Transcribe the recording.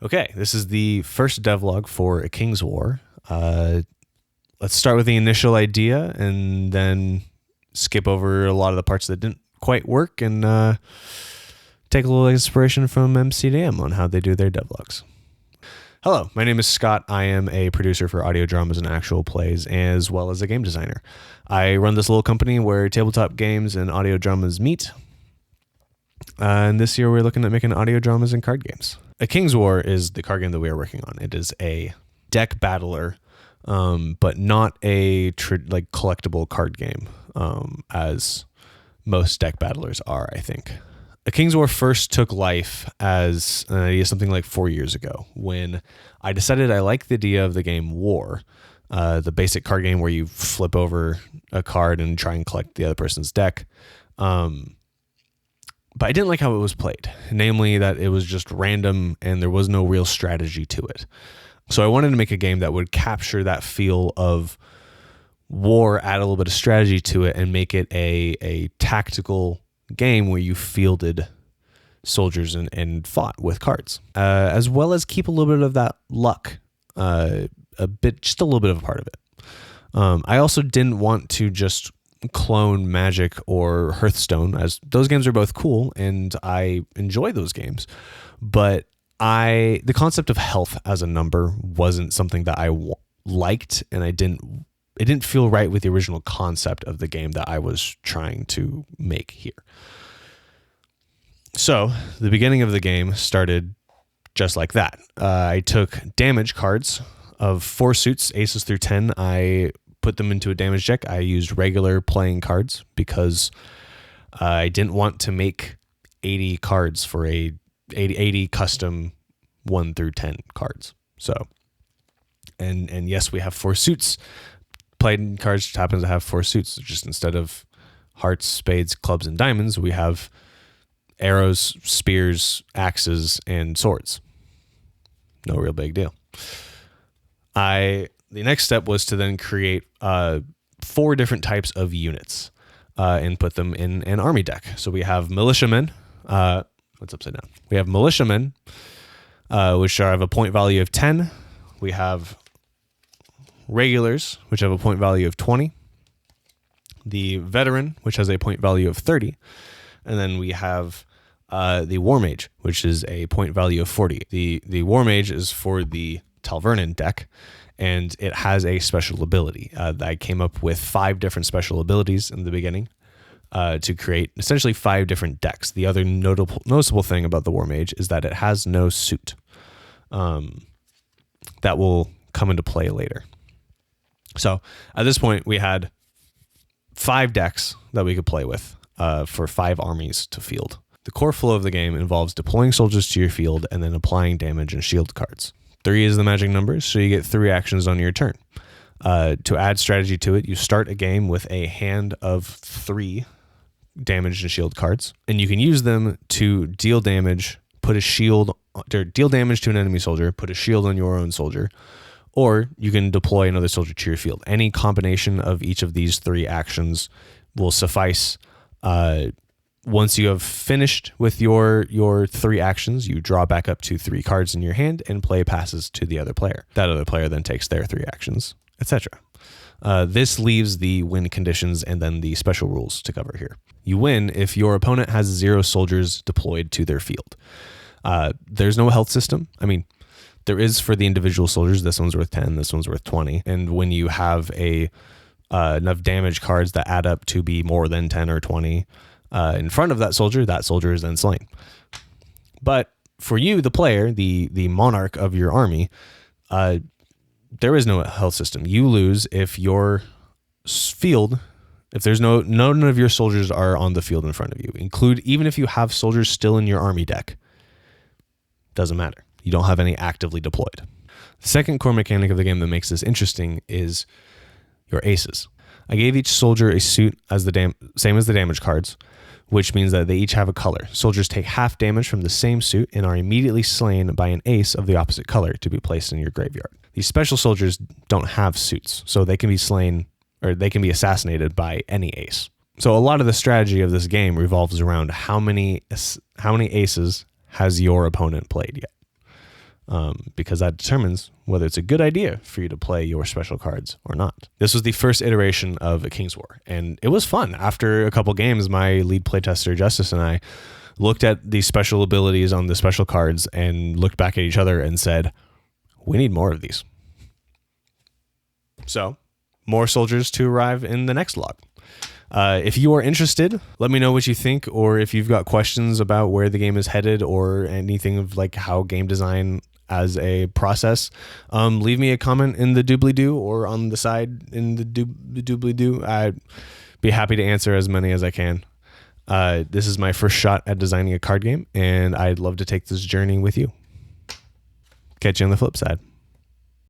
Okay, this is the first devlog for A King's War. Let's start with the initial idea and then skip over a lot of the parts that didn't quite work and take a little inspiration from MCDM on how they do their devlogs. Hello, my name is Scott. I am a producer for audio dramas and actual plays, as well as a game designer. I run this little company where tabletop games and audio dramas meet. And this year we're looking at making audio dramas and card games. A King's War is the card game that we are working on. It is a deck battler, but not a collectible card game, as most deck battlers are, I think. A King's War first took life as an idea something like 4 years ago when I decided I liked the idea of the game War, the basic card game where you flip over a card and try and collect the other person's deck. But I didn't like how it was played, namely that it was just random and there was no real strategy to it. So I wanted to make a game that would capture that feel of war, add a little bit of strategy to it, and make it a tactical game where you fielded soldiers and fought with cards, as well as keep a little bit of that luck, just a little bit of a part of it. I also didn't want to just clone Magic or Hearthstone, as those games are both cool and I enjoy those games, but the concept of health as a number wasn't something that I liked, and it didn't feel right with the original concept of the game that I was trying to make here. So the beginning of the game started just like that. I took damage cards of 4 suits, aces through 10. I put them into a damage deck. I used regular playing cards because I didn't want to make 80 cards for 80 custom 1 through 10 cards. So, and yes, we have 4 suits. Playing cards just happens to have 4 suits. Just instead of hearts, spades, clubs, and diamonds, we have arrows, spears, axes, and swords. No real big deal. The next step was to then create 4 different types of units and put them in an army deck. So we have militiamen. What's upside down? We have militiamen, which have a point value of 10. We have regulars, which have a point value of 20. The veteran, which has a point value of 30. And then we have the war mage, which is a point value of 40. The war mage is for the Talvernon deck, and it has a special ability. I came up with 5 different special abilities in the beginning to create essentially 5 different decks. The other noticeable thing about the war mage is that it has no suit. That will come into play later. So at this point, we had 5 decks that we could play with for 5 armies to field. The core flow of the game involves deploying soldiers to your field and then applying damage and shield cards. 3 is the magic number, so you get 3 actions on your turn. To add strategy to it, you start a game with a hand of 3 damage and shield cards, and you can use them to deal damage, deal damage to an enemy soldier, put a shield on your own soldier, or you can deploy another soldier to your field. Any combination of each of these 3 actions will suffice. Once you have finished with your 3 actions, you draw back up to 3 cards in your hand and play passes to the other player. That other player then takes their 3 actions, etc. This leaves the win conditions and then the special rules to cover here. You win if your opponent has 0 soldiers deployed to their field. There's no health system. I mean, there is for the individual soldiers. This one's worth 10, this one's worth 20. And when you have enough damage cards that add up to be more than 10 or 20 in front of that soldier is then slain. But for you, the player, the monarch of your army, there is no health system. You lose if your field, if there's none of your soldiers are on the field in front of you. Even if you have soldiers still in your army deck, doesn't matter. You don't have any actively deployed. The second core mechanic of the game that makes this interesting is your aces. I gave each soldier a suit as same as the damage cards, which means that they each have a color. Soldiers take half damage from the same suit and are immediately slain by an ace of the opposite color to be placed in your graveyard. These special soldiers don't have suits, so they can be slain or they can be assassinated by any ace. So a lot of the strategy of this game revolves around how many aces has your opponent played yet. because that determines whether it's a good idea for you to play your special cards or not. This was the first iteration of A King's War, and it was fun. After a couple games, my lead playtester, Justice, and I looked at the special abilities on the special cards and looked back at each other and said, we need more of these. So, more soldiers to arrive in the next log. If you are interested, let me know what you think, or if you've got questions about where the game is headed or anything of like how game design as a process, leave me a comment in the doobly-doo or on the side in the doobly-doo. I'd be happy to answer as many as I can. This is my first shot at designing a card game, and I'd love to take this journey with you. Catch you on the flip side.